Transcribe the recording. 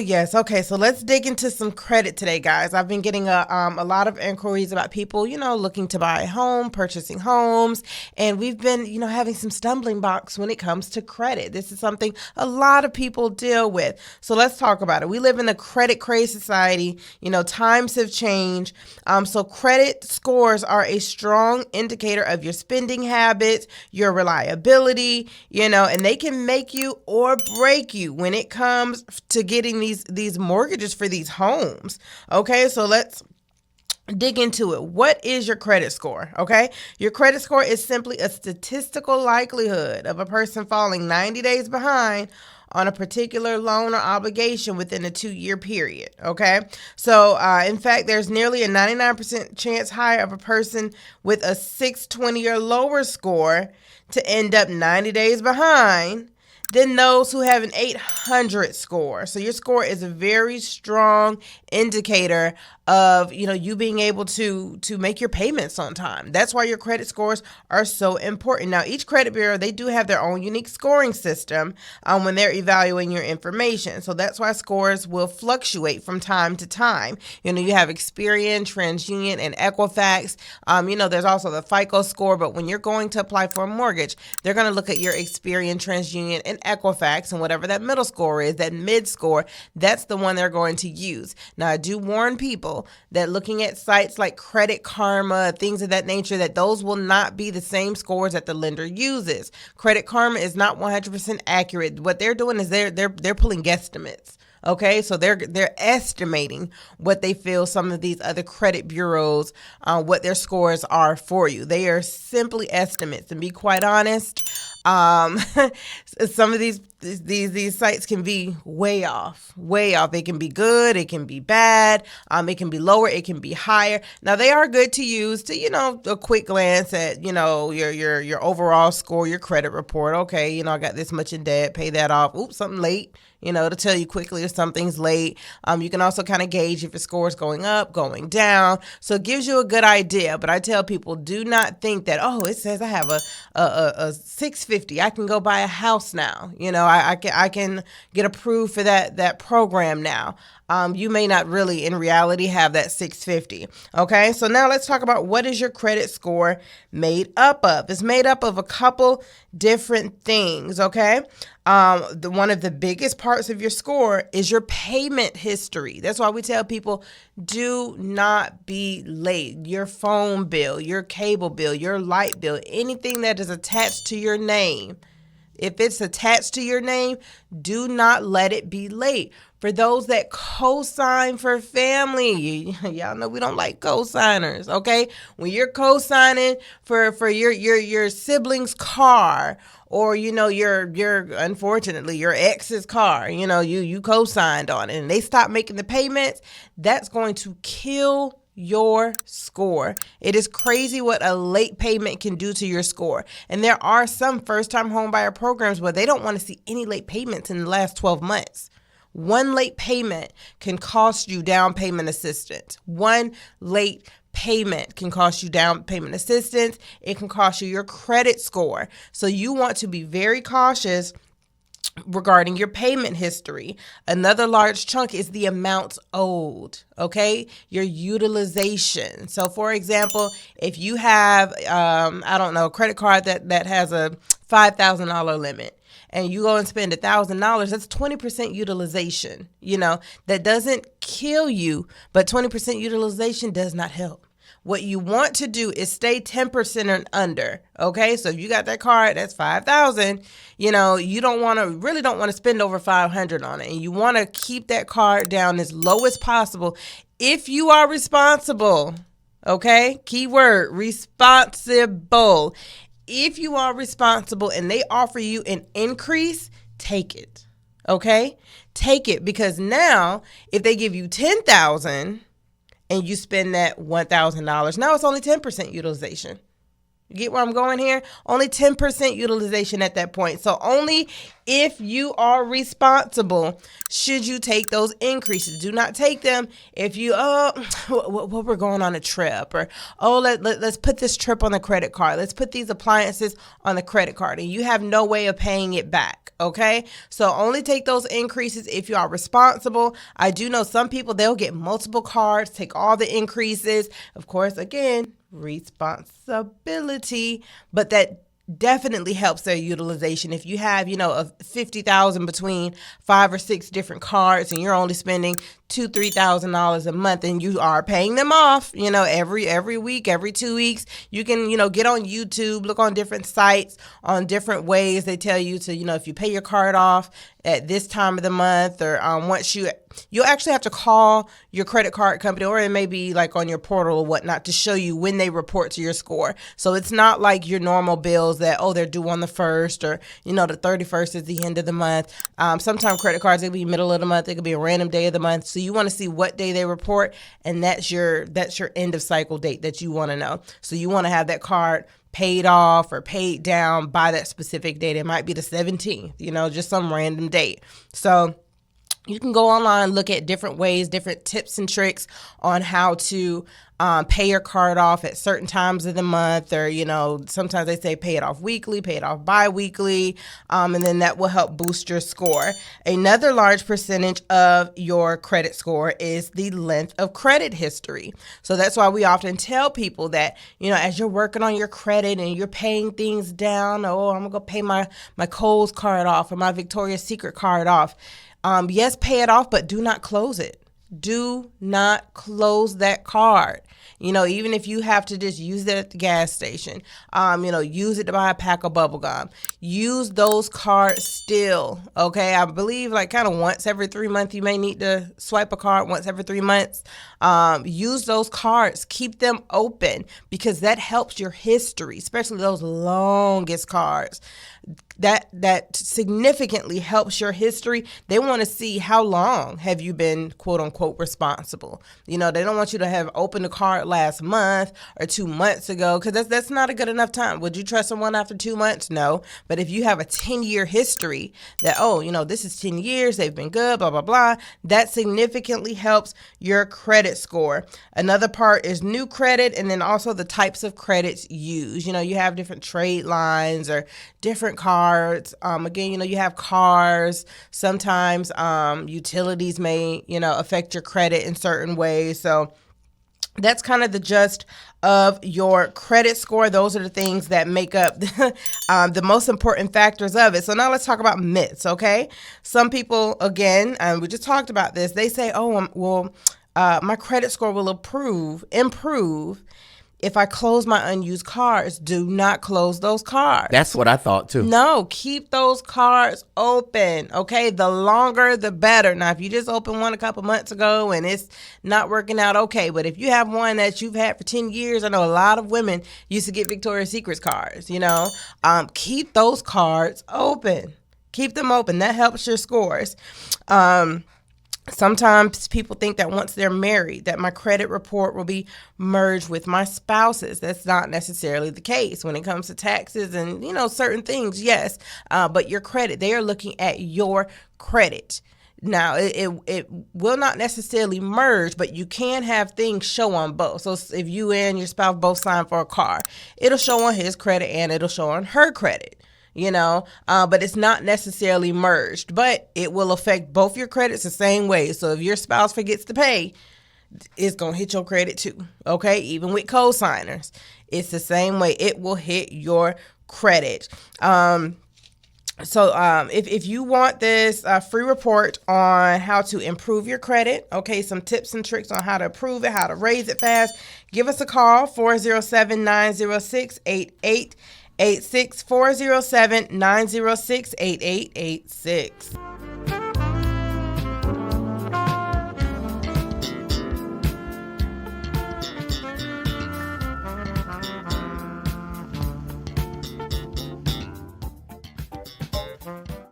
yes. Okay, so let's dig into some credit today, guys. I've been getting a lot of inquiries about people, looking to buy a home, purchasing homes, and we've been, having some stumbling blocks when it comes to credit. This is something a lot of people deal with. So let's talk about it. We live in a credit crazy society. Times have changed. So credit scores are a strong indicator of your spending habits, your reliability, and they can make you or break you when it comes to getting these mortgages for these homes. Okay, so let's dig into it. What is your credit score? Okay, your credit score is simply a statistical likelihood of a person falling 90 days behind on a particular loan or obligation within a 2-year period. Okay, so in fact, there's nearly a 99% chance higher of a person with a 620 or lower score to end up 90 days behind than those who have an 800 score. So your score is a very strong indicator of, you being able to make your payments on time. That's why your credit scores are so important. Now, each credit bureau, they do have their own unique scoring system when they're evaluating your information. So that's why scores will fluctuate from time to time. You have Experian, TransUnion, and Equifax. There's also the FICO score, but when you're going to apply for a mortgage, they're going to look at your Experian, TransUnion, and Equifax, and whatever that middle score is, that mid score, that's the one they're going to use. Now, I do warn people that looking at sites like Credit Karma, things of that nature, that those will not be the same scores that the lender uses. Credit Karma is not 100% accurate. What they're doing is they're pulling guesstimates. Okay, so they're estimating what they feel some of these other credit bureaus, what their scores are for you. They are simply estimates, and be quite honest, some of these sites can be way off. It can be good, it can be bad, it can be lower, it can be higher. Now they are good to use to, a quick glance at, your overall score, your credit report. Okay, I got this much in debt, pay that off. Oops, something late. To tell you quickly if something's late. You can also kind of gauge if your score is going up, going down. So it gives you a good idea. But I tell people, do not think that, it says I have a 650. I can go buy a house now. I can get approved for that program now. You may not really in reality have that 650. Okay, so now let's talk about what is your credit score made up of. It's made up of a couple different things. Okay, one of the biggest parts of your score is your payment history. That's why we tell people, do not be late. Your phone bill, your cable bill, your light bill, anything that is attached to your name. If it's attached to your name, do not let it be late. For those that co-sign for family, y'all know we don't like co-signers, okay? When you're co-signing for your sibling's car, or your unfortunately your ex's car, you co-signed on it and they stop making the payments, that's going to kill your score. It is crazy what a late payment can do to your score. And there are some first-time homebuyer programs where they don't want to see any late payments in the last 12 months. One late payment can cost you down payment assistance. One late payment can cost you down payment assistance. It can cost you your credit score. So you want to be very cautious regarding your payment history. Another large chunk is the amounts owed, okay? Your utilization. So for example, if you have, a credit card that has a $5,000 limit, and you go and spend $1,000, that's 20% utilization. That doesn't kill you, but 20% utilization does not help. What you want to do is stay 10% and under. Okay, so if you got that card, that's $5,000. You don't want to spend over $500 on it, and you want to keep that card down as low as possible if you are responsible. Okay, keyword responsible. If you are responsible and they offer you an increase, take it. Okay, take it, because now if they give you $10,000 and you spend that $1,000, now it's only 10% utilization. You get where I'm going here? Only 10% utilization at that point. So only if you are responsible, should you take those increases? Do not take them if you, we're going on a trip, or, let's put this trip on the credit card. Let's put these appliances on the credit card, and you have no way of paying it back. Okay. So only take those increases if you are responsible. I do know some people, they'll get multiple cards, take all the increases. Of course, again, responsibility, but that definitely helps their utilization. If you have, a 50,000 between 5 or 6 different cards, and you're only spending $2,000-$3,000 a month, and you are paying them off, every week, every 2 weeks, you can, get on YouTube, look on different sites, on different ways they tell you to, if you pay your card off at this time of the month, or once you'll actually have to call your credit card company, or it may be like on your portal or whatnot, to show you when they report to your score. So it's not like your normal bills that, they're due on the 1st, or, the 31st is the end of the month. Sometimes credit cards, it could be middle of the month. It could be a random day of the month. So you want to see what day they report, and that's your end of cycle date that you want to know. So you want to have that card paid off or paid down by that specific date. It might be the 17th, just some random date. So you can go online, look at different ways, different tips and tricks on how to pay your card off at certain times of the month, or, sometimes they say pay it off weekly, pay it off bi-weekly, and then that will help boost your score. Another large percentage of your credit score is the length of credit history. So that's why we often tell people that, as you're working on your credit and you're paying things down, I'm going to go pay my Kohl's card off, or my Victoria's Secret card off. Yes, pay it off, but do not close it. Do not close that card. Even if you have to just use it at the gas station, use it to buy a pack of bubble gum. Use those cards still, okay? I believe kind of once every 3 months, you may need to swipe a card once every 3 months. Use those cards. Keep them open, because that helps your history, especially those longest cards. That significantly helps your history. They want to see how long have you been, quote unquote, responsible. They don't want you to have opened a card last month or 2 months ago, because that's not a good enough time. Would you trust someone after 2 months? No. But if you have a 10-year history that, this is 10 years, they've been good, blah, blah, blah, that significantly helps your credit score. Another part is new credit, and then also the types of credits used. You have different trade lines or different cards. Again, you have cars. Sometimes utilities may, affect your credit in certain ways. So that's kind of the gist of your credit score. Those are the things that make up the most important factors of it. So now let's talk about myths, okay? Some people, again, we just talked about this, they say, my credit score will improve if I close my unused cards. Do not close those cards. That's what I thought too. No, keep those cards open, okay? The longer, the better. Now, if you just opened one a couple months ago and it's not working out, okay. But if you have one that you've had for 10 years, I know a lot of women used to get Victoria's Secret cards, keep those cards open. Keep them open. That helps your scores. Sometimes people think that once they're married, that my credit report will be merged with my spouse's. That's not necessarily the case when it comes to taxes and, certain things. Yes, but your credit, they are looking at your credit. Now, it will not necessarily merge, but you can have things show on both. So if you and your spouse both sign for a car, it'll show on his credit and it'll show on her credit. But it's not necessarily merged, but it will affect both your credits the same way. So if your spouse forgets to pay, it's going to hit your credit too. Okay. Even with co-signers, it's the same way. It will hit your credit. So if you want this free report on how to improve your credit, okay, some tips and tricks on how to improve it, how to raise it fast, give us a call, 407-906-8886, 407-906-8886.